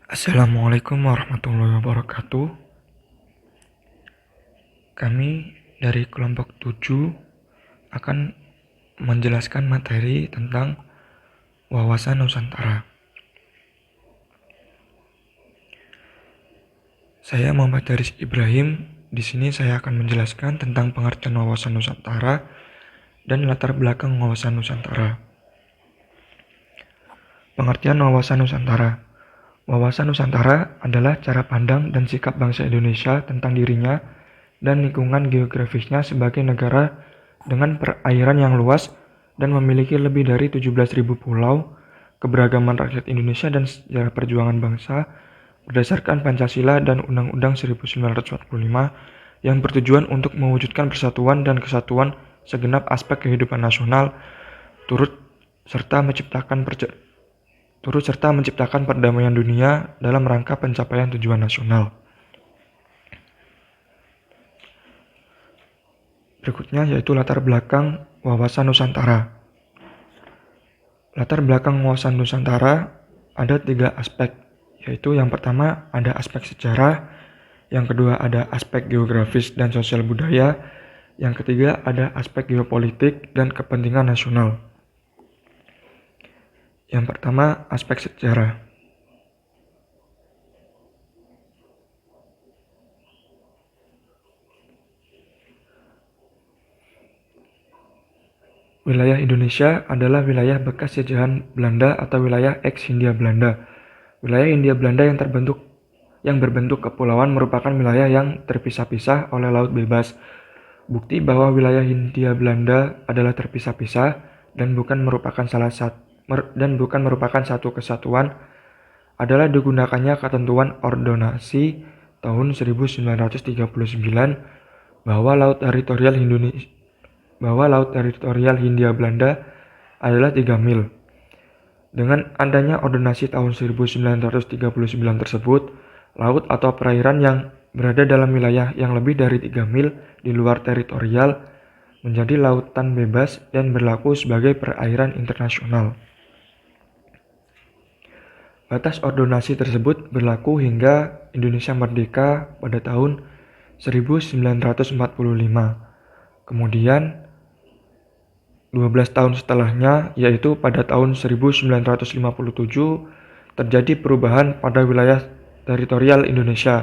Assalamualaikum warahmatullahi wabarakatuh. Kami dari kelompok 7 akan menjelaskan materi tentang wawasan Nusantara. Saya Muhammad Haris Ibrahim. Di sini saya akan menjelaskan tentang pengertian wawasan Nusantara dan latar belakang wawasan Nusantara. Pengertian wawasan Nusantara. Wawasan Nusantara adalah cara pandang dan sikap bangsa Indonesia tentang dirinya dan lingkungan geografisnya sebagai negara dengan perairan yang luas dan memiliki lebih dari 17.000 pulau, keberagaman rakyat Indonesia dan sejarah perjuangan bangsa berdasarkan Pancasila dan Undang-Undang 1945 yang bertujuan untuk mewujudkan persatuan dan kesatuan segenap aspek kehidupan nasional, turut serta menciptakan perdamaian dunia dalam rangka pencapaian tujuan nasional. Berikutnya yaitu latar belakang wawasan Nusantara. Latar belakang wawasan Nusantara ada 3 aspek, yaitu yang pertama ada aspek sejarah, yang kedua ada aspek geografis dan sosial budaya, yang ketiga ada aspek geopolitik dan kepentingan nasional. Yang pertama, aspek sejarah. Wilayah Indonesia adalah wilayah bekas jajahan Belanda atau wilayah ex-Hindia Belanda. Wilayah Hindia Belanda yang berbentuk kepulauan merupakan wilayah yang terpisah-pisah oleh laut bebas. Bukti bahwa wilayah Hindia Belanda adalah terpisah-pisah dan bukan merupakan satu kesatuan adalah digunakannya ketentuan Ordonansi tahun 1939 bahwa laut teritorial Hindia Belanda adalah 3 mil. Dengan adanya Ordonansi tahun 1939 tersebut, laut atau perairan yang berada dalam wilayah yang lebih dari 3 mil di luar teritorial menjadi lautan bebas dan berlaku sebagai perairan internasional. Batas ordonansi tersebut berlaku hingga Indonesia merdeka pada tahun 1945. Kemudian 12 tahun setelahnya, yaitu pada tahun 1957, terjadi perubahan pada wilayah teritorial Indonesia.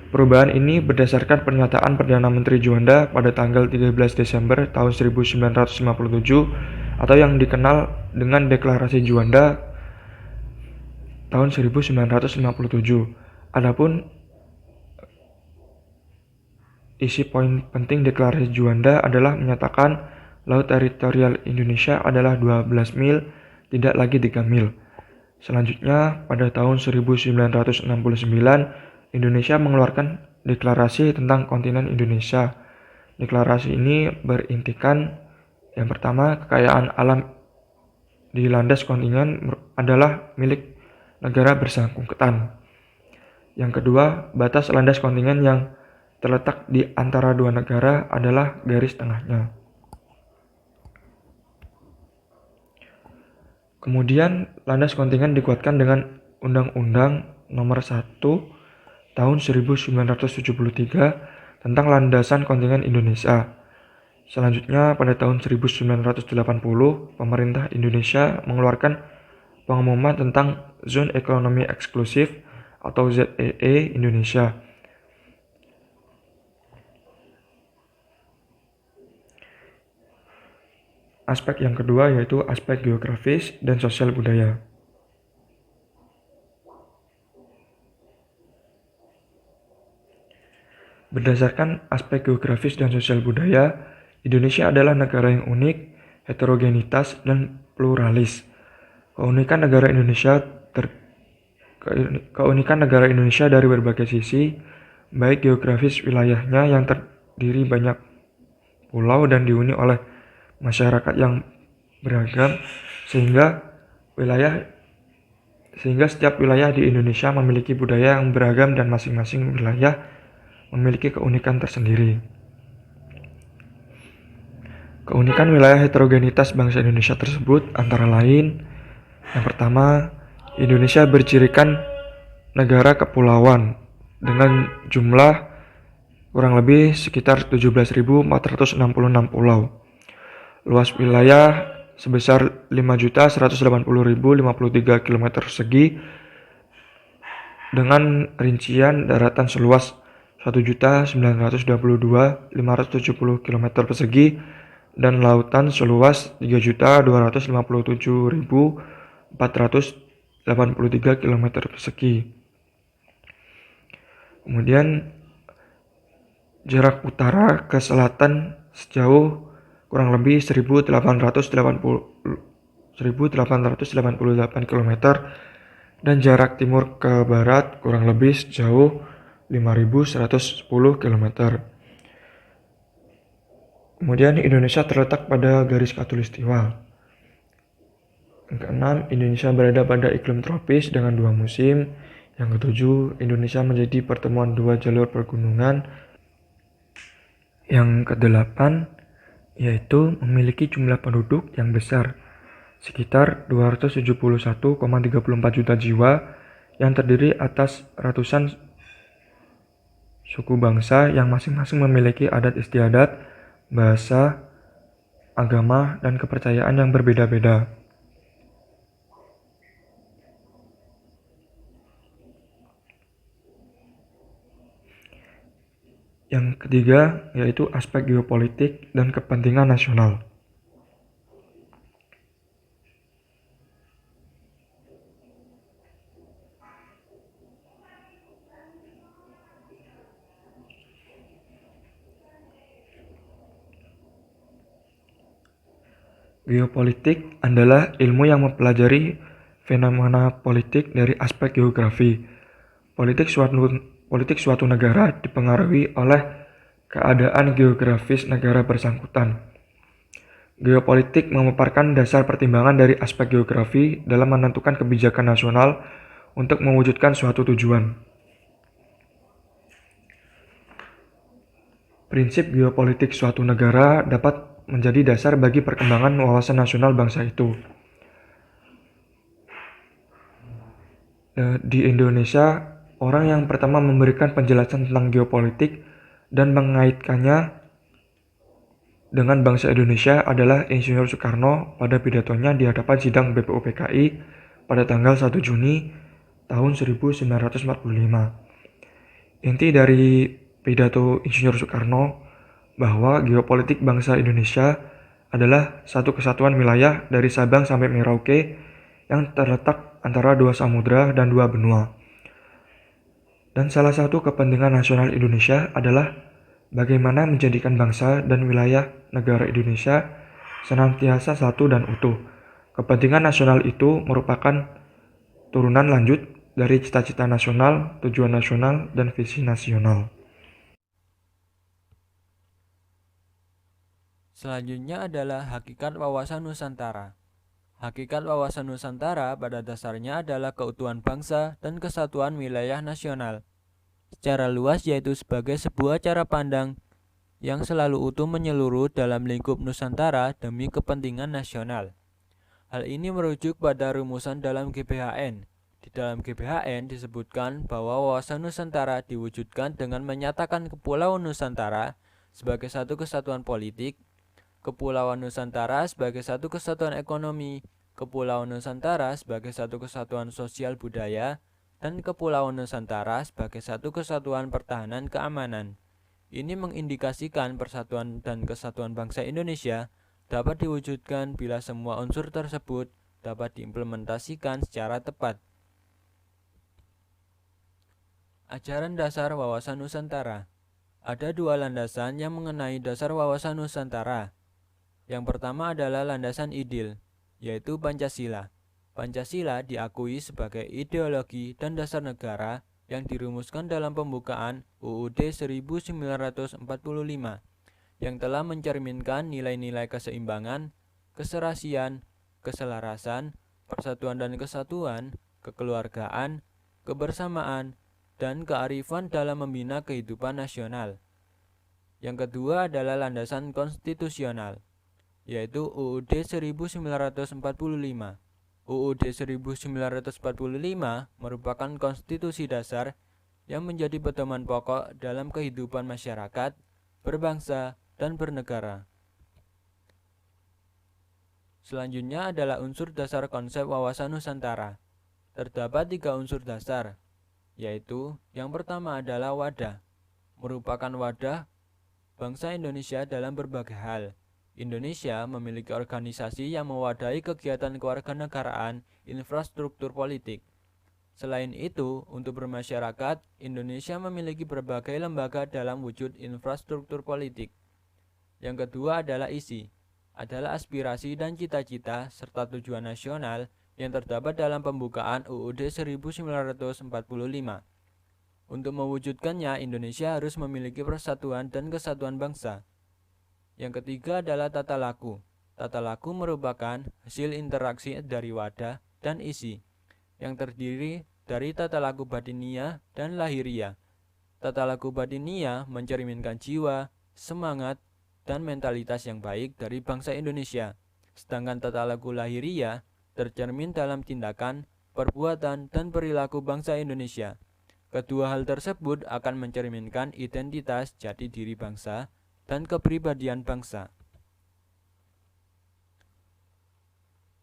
Perubahan ini berdasarkan pernyataan Perdana Menteri Juanda pada tanggal 13 Desember tahun 1957 atau yang dikenal dengan Deklarasi Juanda tahun 1957. Adapun isi poin penting Deklarasi Juanda adalah menyatakan laut teritorial Indonesia adalah 12 mil, tidak lagi 3 mil. Selanjutnya, pada tahun 1969, Indonesia mengeluarkan deklarasi tentang kontinen Indonesia. Deklarasi ini berintikan yang pertama, kekayaan alam di landas kontinen adalah milik negara bersangkutan. Yang kedua, batas landas kontinen yang terletak di antara dua negara adalah garis tengahnya. Kemudian, landas kontinen dikuatkan dengan Undang-Undang Nomor 1 Tahun 1973 tentang landasan kontinen Indonesia. Selanjutnya, pada tahun 1980, pemerintah Indonesia mengeluarkan pengumuman tentang Zone Ekonomi Eksklusif atau ZEE Indonesia. Aspek yang kedua yaitu aspek geografis dan sosial budaya. Berdasarkan aspek geografis dan sosial budaya, Indonesia adalah negara yang unik, heterogenitas, dan pluralis. Keunikan negara Indonesia dari berbagai sisi, baik geografis wilayahnya yang terdiri banyak pulau dan dihuni oleh masyarakat yang beragam, sehingga setiap wilayah di Indonesia memiliki budaya yang beragam dan masing-masing wilayah memiliki keunikan tersendiri. Keunikan wilayah heterogenitas bangsa Indonesia tersebut antara lain, yang pertama, Indonesia bercirikan negara kepulauan dengan jumlah kurang lebih sekitar 17.466 pulau. Luas wilayah sebesar 5.180.053 km persegi dengan rincian daratan seluas 1.922.570 km persegi dan lautan seluas 3.257.483 km persegi. Kemudian jarak utara ke selatan sejauh kurang lebih 1.888 km dan jarak timur ke barat kurang lebih sejauh 5.110 km. Kemudian Indonesia terletak pada garis khatulistiwa. Yang keenam, Indonesia berada pada iklim tropis dengan 2 musim. Yang ketujuh, Indonesia menjadi pertemuan 2 jalur pergunungan. Yang kedelapan, yaitu memiliki jumlah penduduk yang besar, sekitar 271,34 juta jiwa, yang terdiri atas ratusan suku bangsa yang masing-masing memiliki adat istiadat, bahasa, agama, dan kepercayaan yang berbeda-beda. Yang ketiga, yaitu aspek geopolitik dan kepentingan nasional. Geopolitik adalah ilmu yang mempelajari fenomena politik dari aspek geografi. Politik suatu negara dipengaruhi oleh keadaan geografis negara bersangkutan. Geopolitik memaparkan dasar pertimbangan dari aspek geografi dalam menentukan kebijakan nasional untuk mewujudkan suatu tujuan. Prinsip geopolitik suatu negara dapat menjadi dasar bagi perkembangan wawasan nasional bangsa itu. Di Indonesia, orang yang pertama memberikan penjelasan tentang geopolitik dan mengaitkannya dengan bangsa Indonesia adalah Insinyur Soekarno pada pidatonya di hadapan sidang BPUPKI pada tanggal 1 Juni tahun 1945. Inti dari pidato Insinyur Soekarno bahwa geopolitik bangsa Indonesia adalah satu kesatuan wilayah dari Sabang sampai Merauke yang terletak antara 2 samudra dan 2 benua. Dan salah satu kepentingan nasional Indonesia adalah bagaimana menjadikan bangsa dan wilayah negara Indonesia senantiasa satu dan utuh. Kepentingan nasional itu merupakan turunan lanjut dari cita-cita nasional, tujuan nasional, dan visi nasional. Selanjutnya adalah hakikat wawasan Nusantara. Hakikat wawasan Nusantara pada dasarnya adalah keutuhan bangsa dan kesatuan wilayah nasional. Secara luas yaitu sebagai sebuah cara pandang yang selalu utuh menyeluruh dalam lingkup Nusantara demi kepentingan nasional. Hal ini merujuk pada rumusan dalam GBHN. Di dalam GBHN disebutkan bahwa wawasan Nusantara diwujudkan dengan menyatakan Kepulauan Nusantara sebagai satu kesatuan politik, Kepulauan Nusantara sebagai satu kesatuan ekonomi, Kepulauan Nusantara sebagai satu kesatuan sosial budaya, dan Kepulauan Nusantara sebagai satu kesatuan pertahanan keamanan. Ini mengindikasikan persatuan dan kesatuan bangsa Indonesia dapat diwujudkan bila semua unsur tersebut dapat diimplementasikan secara tepat. Ajaran dasar wawasan Nusantara. Ada 2 landasan yang mengenai dasar wawasan Nusantara. Yang pertama adalah landasan idil, yaitu Pancasila. Pancasila diakui sebagai ideologi dan dasar negara yang dirumuskan dalam pembukaan UUD 1945 yang telah mencerminkan nilai-nilai keseimbangan, keserasian, keselarasan, persatuan dan kesatuan, kekeluargaan, kebersamaan, dan kearifan dalam membina kehidupan nasional. Yang kedua adalah landasan konstitusional, yaitu UUD 1945. UUD 1945 merupakan konstitusi dasar yang menjadi pedoman pokok dalam kehidupan masyarakat, berbangsa, dan bernegara. Selanjutnya adalah unsur dasar konsep wawasan Nusantara. Terdapat 3 unsur dasar, yaitu yang pertama adalah wadah, merupakan wadah bangsa Indonesia dalam berbagai hal. Indonesia memiliki organisasi yang mewadahi kegiatan kewarganegaraan, infrastruktur politik. Selain itu, untuk bermasyarakat, Indonesia memiliki berbagai lembaga dalam wujud infrastruktur politik. Yang kedua adalah isi, adalah aspirasi dan cita-cita serta tujuan nasional yang terdapat dalam pembukaan UUD 1945. Untuk mewujudkannya, Indonesia harus memiliki persatuan dan kesatuan bangsa. Yang ketiga adalah tata laku. Tata laku merupakan hasil interaksi dari wadah dan isi, yang terdiri dari tata laku batiniah dan lahiriah. Tata laku batiniah mencerminkan jiwa, semangat, dan mentalitas yang baik dari bangsa Indonesia. Sedangkan tata laku lahiriah tercermin dalam tindakan, perbuatan, dan perilaku bangsa Indonesia. Kedua hal tersebut akan mencerminkan identitas jati diri bangsa dan kepribadian bangsa.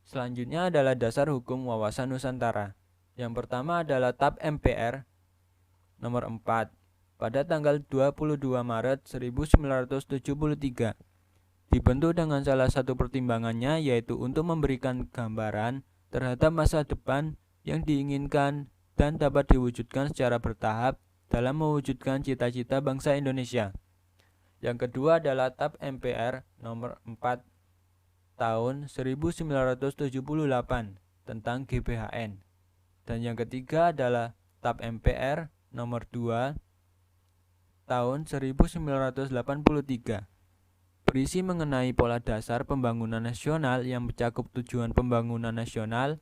Selanjutnya adalah dasar hukum wawasan Nusantara. Yang pertama adalah TAP MPR nomor 4 pada tanggal 22 Maret 1973. Dibentuk dengan salah satu pertimbangannya yaitu untuk memberikan gambaran terhadap masa depan yang diinginkan dan dapat diwujudkan secara bertahap dalam mewujudkan cita-cita bangsa Indonesia. Yang kedua adalah TAP MPR nomor 4 tahun 1978 tentang GBHN. Dan yang ketiga adalah TAP MPR nomor 2 tahun 1983. Berisi mengenai pola dasar pembangunan nasional yang mencakup tujuan pembangunan nasional,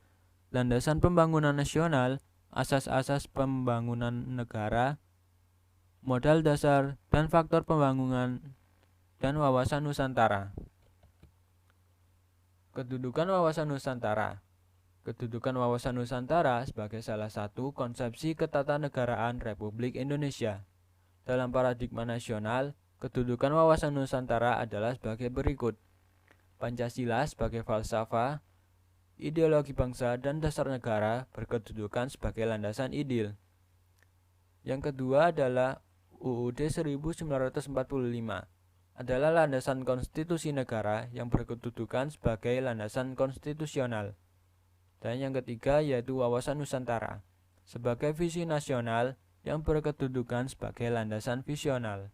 landasan pembangunan nasional, asas-asas pembangunan negara, modal dasar, dan faktor pembangunan dan wawasan Nusantara. Kedudukan wawasan Nusantara. Kedudukan wawasan Nusantara sebagai salah satu konsepsi ketatanegaraan Republik Indonesia. Dalam paradigma nasional, kedudukan wawasan Nusantara adalah sebagai berikut. Pancasila sebagai falsafah, ideologi bangsa dan dasar negara berkedudukan sebagai landasan ideal. Yang kedua adalah UUD 1945 adalah landasan konstitusi negara yang berkedudukan sebagai landasan konstitusional. Dan yang ketiga yaitu wawasan Nusantara sebagai visi nasional yang berkedudukan sebagai landasan visional.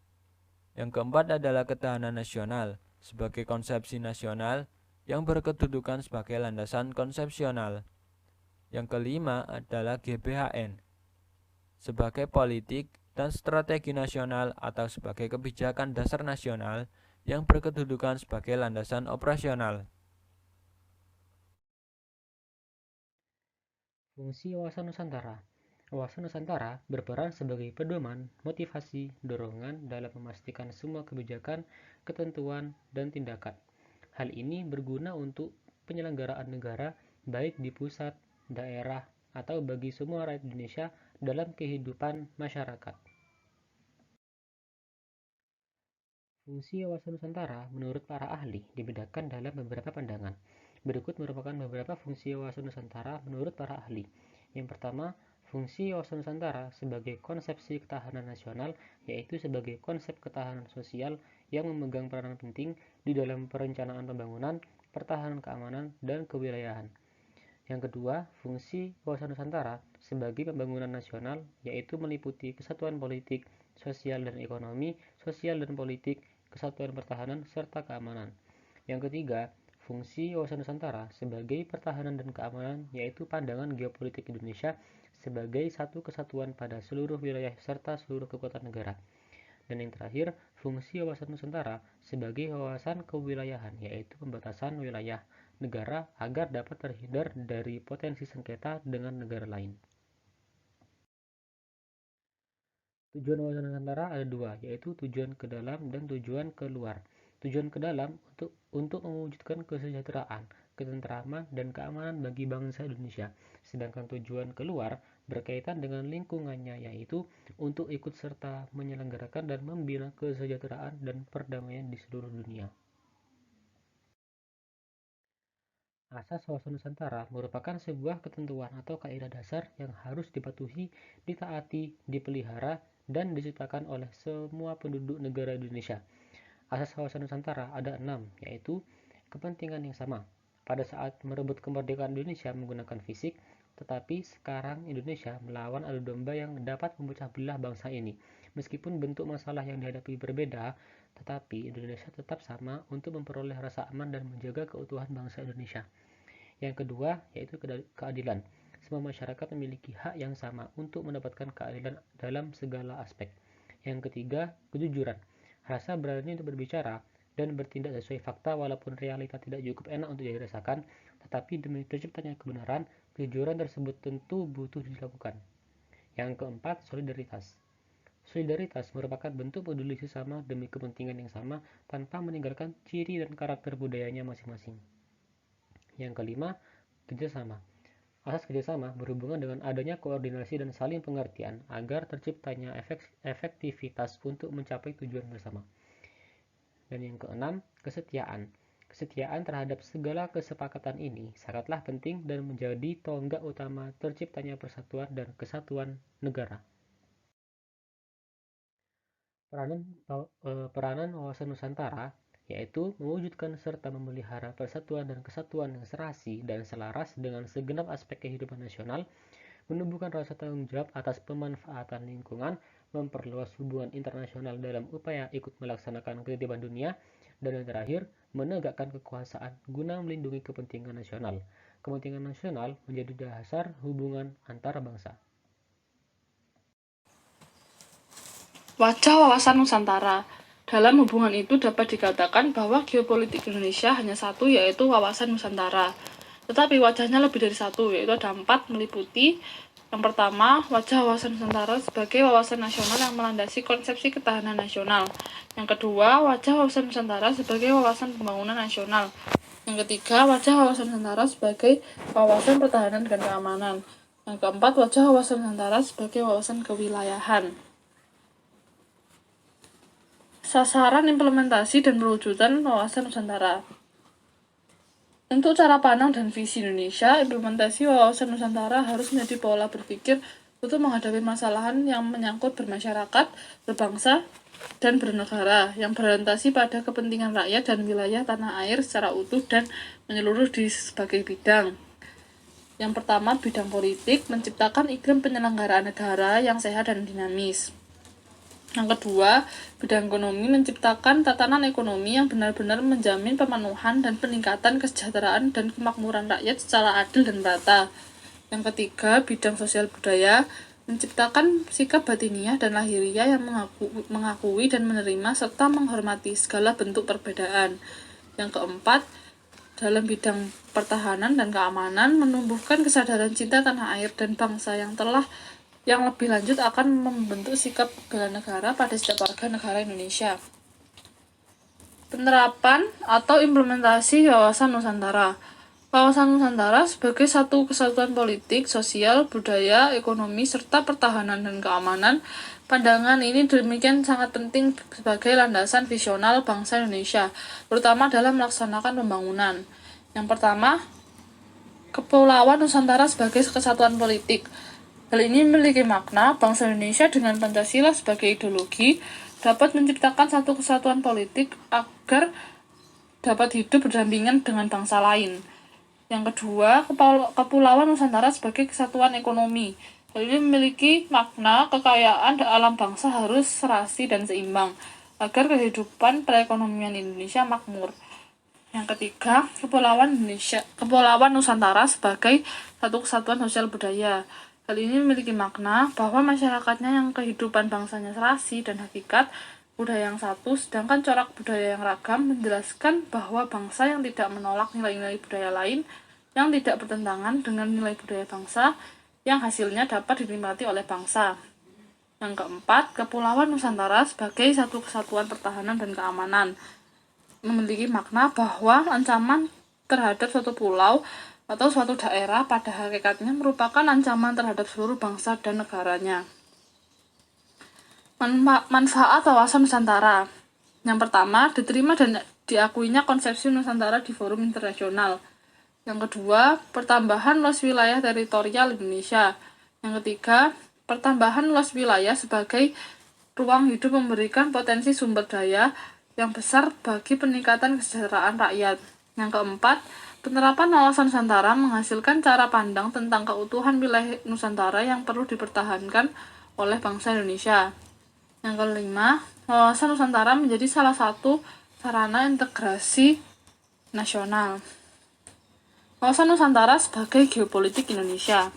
Yang keempat adalah ketahanan nasional sebagai konsepsi nasional yang berkedudukan sebagai landasan konsepsional. Yang kelima adalah GBHN sebagai politik dan strategi nasional atau sebagai kebijakan dasar nasional yang berkedudukan sebagai landasan operasional. Fungsi wawasan Nusantara. Wawasan Nusantara berperan sebagai pedoman, motivasi, dorongan dalam memastikan semua kebijakan, ketentuan, dan tindakan. Hal ini berguna untuk penyelenggaraan negara baik di pusat, daerah, atau bagi semua rakyat Indonesia dalam kehidupan masyarakat. Fungsi wawasan Nusantara menurut para ahli dibedakan dalam beberapa pandangan. Berikut merupakan beberapa fungsi wawasan Nusantara menurut para ahli. Yang pertama, fungsi wawasan Nusantara sebagai konsepsi ketahanan nasional, yaitu sebagai konsep ketahanan sosial yang memegang peranan penting di dalam perencanaan pembangunan, pertahanan keamanan, dan kewilayahan. Yang kedua, fungsi wawasan Nusantara sebagai pembangunan nasional, yaitu meliputi kesatuan politik, sosial dan ekonomi, sosial dan politik, kesatuan pertahanan, serta keamanan. Yang ketiga, fungsi wawasan Nusantara sebagai pertahanan dan keamanan, yaitu pandangan geopolitik Indonesia sebagai satu kesatuan pada seluruh wilayah serta seluruh kekuatan negara. Dan yang terakhir, fungsi wawasan Nusantara sebagai wawasan kewilayahan, yaitu pembatasan wilayah negara agar dapat terhindar dari potensi sengketa dengan negara lain. Tujuan wawasan Nusantara ada dua, yaitu tujuan ke dalam dan tujuan ke luar. Tujuan ke dalam untuk mewujudkan kesejahteraan, ketentraman, dan keamanan bagi bangsa Indonesia. Sedangkan tujuan keluar berkaitan dengan lingkungannya, yaitu untuk ikut serta menyelenggarakan dan membina kesejahteraan dan perdamaian di seluruh dunia. Asas wawasan Nusantara merupakan sebuah ketentuan atau kaidah dasar yang harus dipatuhi, ditaati, dipelihara, dan diciptakan oleh semua penduduk negara Indonesia. Asas wawasan Nusantara ada 6, yaitu kepentingan yang sama. Pada saat merebut kemerdekaan Indonesia menggunakan fisik, tetapi sekarang Indonesia melawan adu domba yang dapat memecah belah bangsa ini. Meskipun bentuk masalah yang dihadapi berbeda, tetapi Indonesia tetap sama untuk memperoleh rasa aman dan menjaga keutuhan bangsa Indonesia. Yang kedua, yaitu keadilan. Semua masyarakat memiliki hak yang sama untuk mendapatkan keadilan dalam segala aspek. Yang ketiga, kejujuran. Rasa berani untuk berbicara dan bertindak sesuai fakta walaupun realita tidak cukup enak untuk dirasakan, tetapi demi terciptanya kebenaran, kejujuran tersebut tentu butuh dilakukan. Yang keempat, solidaritas. Solidaritas merupakan bentuk peduli sesama demi kepentingan yang sama tanpa meninggalkan ciri dan karakter budayanya masing-masing. Yang kelima, kerjasama. Asas kerjasama berhubungan dengan adanya koordinasi dan saling pengertian agar terciptanya efektivitas untuk mencapai tujuan bersama. Dan yang keenam, kesetiaan. Kesetiaan terhadap segala kesepakatan ini sangatlah penting dan menjadi tonggak utama terciptanya persatuan dan kesatuan negara. Peranan wawasan Nusantara yaitu mewujudkan serta memelihara persatuan dan kesatuan yang serasi dan selaras dengan segenap aspek kehidupan nasional, menumbuhkan rasa tanggung jawab atas pemanfaatan lingkungan, memperluas hubungan internasional dalam upaya ikut melaksanakan ketertiban dunia, dan yang terakhir, menegakkan kekuasaan guna melindungi kepentingan nasional. Kepentingan nasional menjadi dasar hubungan antar bangsa. Wajah wawasan Nusantara. Dalam hubungan itu dapat dikatakan bahwa geopolitik Indonesia hanya satu, yaitu wawasan Nusantara. Tetapi wajahnya lebih dari satu, yaitu ada 4, meliputi yang pertama, wajah wawasan Nusantara sebagai wawasan nasional yang melandasi konsepsi ketahanan nasional. Yang kedua, wajah wawasan Nusantara sebagai wawasan pembangunan nasional. Yang ketiga, wajah wawasan Nusantara sebagai wawasan pertahanan dan keamanan. Yang keempat, wajah wawasan Nusantara sebagai wawasan kewilayahan. Sasaran implementasi dan perwujudan wawasan Nusantara. Untuk cara pandang dan visi Indonesia, implementasi wawasan Nusantara harus menjadi pola berpikir untuk menghadapi masalahan yang menyangkut bermasyarakat, berbangsa, dan bernegara, yang berorientasi pada kepentingan rakyat dan wilayah tanah air secara utuh dan menyeluruh di berbagai bidang. Yang pertama, bidang politik, menciptakan iklim penyelenggaraan negara yang sehat dan dinamis. Yang kedua, bidang ekonomi, menciptakan tatanan ekonomi yang benar-benar menjamin pemenuhan dan peningkatan kesejahteraan dan kemakmuran rakyat secara adil dan merata. Yang ketiga, bidang sosial budaya, menciptakan sikap batiniah dan lahiriah yang mengakui dan menerima serta menghormati segala bentuk perbedaan. Yang keempat, dalam bidang pertahanan dan keamanan, menumbuhkan kesadaran cinta tanah air dan bangsa yang lebih lanjut akan membentuk sikap bela negara pada setiap warga negara Indonesia. Penerapan atau implementasi wawasan Nusantara. Wawasan Nusantara sebagai satu kesatuan politik, sosial, budaya, ekonomi, serta pertahanan dan keamanan. Pandangan ini demikian sangat penting sebagai landasan visional bangsa Indonesia, terutama dalam melaksanakan pembangunan. Yang pertama, Kepulauan Nusantara sebagai kesatuan politik. Hal ini memiliki makna bangsa Indonesia dengan Pancasila sebagai ideologi dapat menciptakan satu kesatuan politik agar dapat hidup berdampingan dengan bangsa lain. Yang kedua, Kepulauan Nusantara sebagai kesatuan ekonomi. Hal ini memiliki makna kekayaan alam bangsa harus serasi dan seimbang agar kehidupan perekonomian Indonesia makmur. Yang ketiga, Kepulauan Nusantara sebagai satu kesatuan sosial budaya. Hal ini memiliki makna bahwa masyarakatnya yang kehidupan bangsanya serasi dan hakikat budaya yang satu, sedangkan corak budaya yang ragam menjelaskan bahwa bangsa yang tidak menolak nilai-nilai budaya lain yang tidak bertentangan dengan nilai budaya bangsa yang hasilnya dapat dinikmati oleh bangsa. Yang keempat, Kepulauan Nusantara sebagai satu kesatuan pertahanan dan keamanan. Memiliki makna bahwa ancaman terhadap suatu pulau atau suatu daerah pada hakikatnya merupakan ancaman terhadap seluruh bangsa dan negaranya. Manfaat wawasan Nusantara. Yang pertama, diterima dan diakuinya konsepsi Nusantara di forum internasional. Yang kedua, pertambahan luas wilayah teritorial Indonesia. Yang ketiga, pertambahan luas wilayah sebagai ruang hidup memberikan potensi sumber daya yang besar bagi peningkatan kesejahteraan rakyat. Yang keempat, penerapan wawasan Nusantara menghasilkan cara pandang tentang keutuhan wilayah Nusantara yang perlu dipertahankan oleh bangsa Indonesia. Yang kelima, wawasan Nusantara menjadi salah satu sarana integrasi nasional. Wawasan Nusantara sebagai geopolitik Indonesia.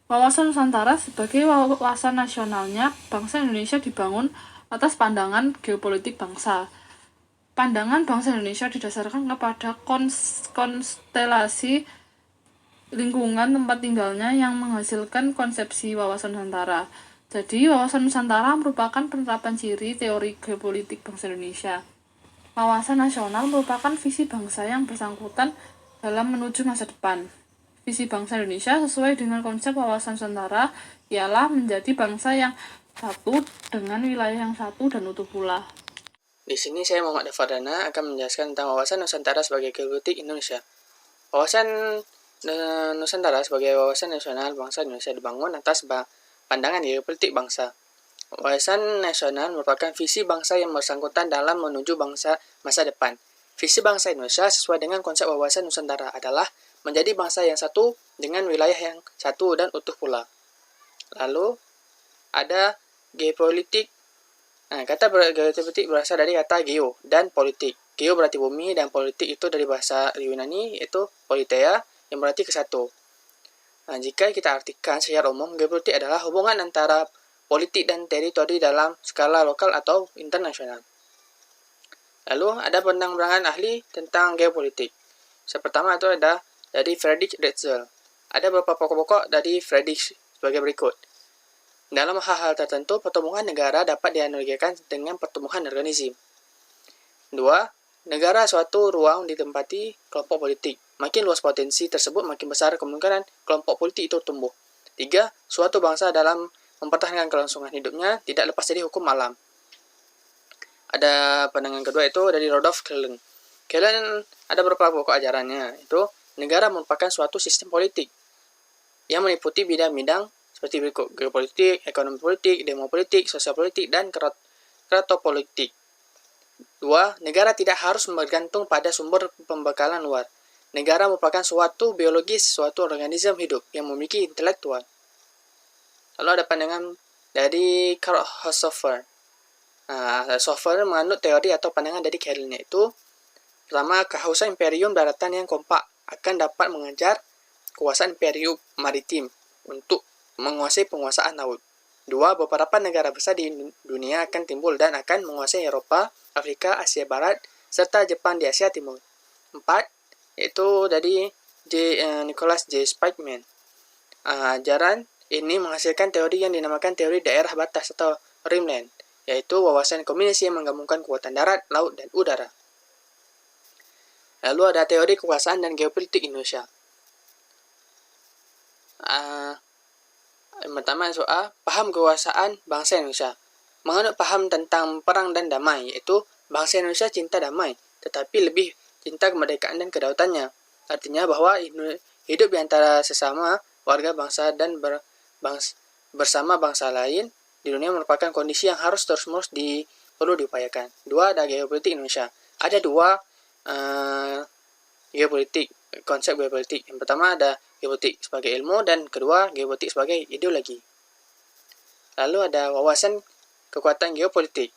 Wawasan Nusantara sebagai wawasan nasionalnya bangsa Indonesia dibangun atas pandangan geopolitik bangsa. Pandangan bangsa Indonesia didasarkan kepada konstelasi lingkungan tempat tinggalnya yang menghasilkan konsepsi wawasan Nusantara. Jadi, wawasan Nusantara merupakan penerapan ciri teori geopolitik bangsa Indonesia. Wawasan nasional merupakan visi bangsa yang bersangkutan dalam menuju masa depan. Visi bangsa Indonesia sesuai dengan konsep wawasan Nusantara ialah menjadi bangsa yang satu dengan wilayah yang satu dan utuh pula. Di sini saya Muhammad Dafardana akan menjelaskan tentang wawasan Nusantara sebagai geopolitik Indonesia. Wawasan Nusantara sebagai wawasan nasional bangsa Indonesia dibangun atas pandangan geopolitik bangsa. Wawasan nasional merupakan visi bangsa yang bersangkutan dalam menuju bangsa masa depan. Visi bangsa Indonesia sesuai dengan konsep wawasan Nusantara adalah menjadi bangsa yang satu dengan wilayah yang satu dan utuh pula. Lalu ada geopolitik. Kata geopolitik berasal dari kata geo dan politik. Geo berarti bumi dan politik itu dari bahasa Yunani yaitu politeia yang berarti kesatu. Jika kita artikan secara umum, geopolitik adalah hubungan antara politik dan teritori dalam skala lokal atau internasional. Lalu ada pandangan ahli tentang geopolitik. Pertama itu ada dari Friedrich Ritzel. Ada beberapa pokok-pokok dari Friedrich sebagai berikut. Dalam hal-hal tertentu, pertumbuhan negara dapat dianalogikan dengan pertumbuhan organisme. 2. Negara suatu ruang ditempati kelompok politik. Makin luas potensi tersebut, makin besar kemungkinan kelompok politik itu tumbuh. 3. Suatu bangsa dalam mempertahankan kelangsungan hidupnya tidak lepas dari hukum alam. Ada pandangan kedua itu dari Rudolf Kellen. Kellen ada beberapa pokok ajarannya, itu negara merupakan suatu sistem politik yang meliputi bidang-bidang seperti berikut: geopolitik, ekonomi politik, demopolitik, sosial politik, dan kratopolitik. 2. Negara tidak harus bergantung pada sumber pembekalan luar. Negara merupakan suatu biologis, suatu organisme hidup yang memiliki intelektual. Lalu ada pandangan dari Karl Hofer. Hofer menganut teori atau pandangan dari Kellen, yaitu pertama, kehausan imperium daratan yang kompak akan dapat mengejar kekuasaan imperium maritim untuk menguasai penguasaan laut. 2. Beberapa negara besar di dunia akan timbul dan akan menguasai Eropa, Afrika, Asia Barat, serta Jepang di Asia Timur. 4. Yaitu dari Nicholas J. Spikeman. Ajaran ini menghasilkan teori yang dinamakan teori daerah batas atau rimland, yaitu wawasan kombinasi yang menggabungkan kekuatan darat, laut, dan udara. Lalu ada teori kekuasaan dan geopolitik Indonesia. Yang pertama soal paham kekuasaan bangsa Indonesia. Menganut paham tentang perang dan damai, yaitu bangsa Indonesia cinta damai, tetapi lebih cinta kemerdekaan dan kedautannya. Artinya bahwa hidup di antara sesama warga bangsa dan bersama bangsa lain di dunia merupakan kondisi yang harus terus-menerus perlu diupayakan. 2. Ada geopolitik Indonesia. Ada 2 geopolitik, konsep geopolitik. Yang pertama ada geopolitik sebagai ilmu dan kedua geopolitik sebagai ideologi. Lalu ada wawasan kekuatan geopolitik.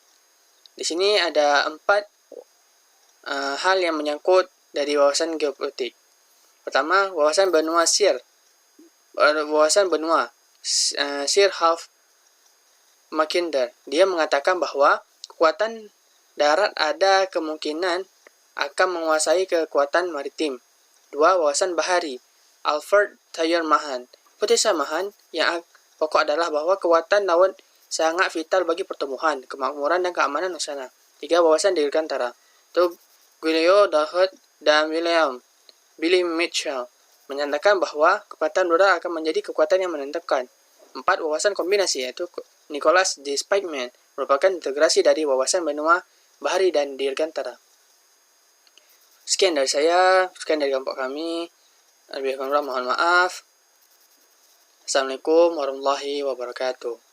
Di sini ada 4 hal yang menyangkut dari wawasan geopolitik. Pertama, wawasan benua Sir. Wawasan benua Sir Half Mackinder. Dia mengatakan bahwa kekuatan darat ada kemungkinan akan menguasai kekuatan maritim. 2. Wawasan bahari Alfred Thayer Mahan. Hipotesa Mahan yang pokok adalah bahwa kekuatan laut sangat vital bagi pertumbuhan, kemakmuran, dan keamanan nasional. 3. Wawasan dirgantara. Itu Guillaume Dahed dan William Billy Mitchell menyatakan bahwa kekuatan udara akan menjadi kekuatan yang menentukan. 4 wawasan kombinasi yaitu Nicholas D. Spikeman merupakan integrasi dari wawasan benua, bahari, dan dirgantara. Sekian dari saya, sekian dari kelompok kami. Lebih kurang mohon maaf. Assalamualaikum warahmatullahi wabarakatuh.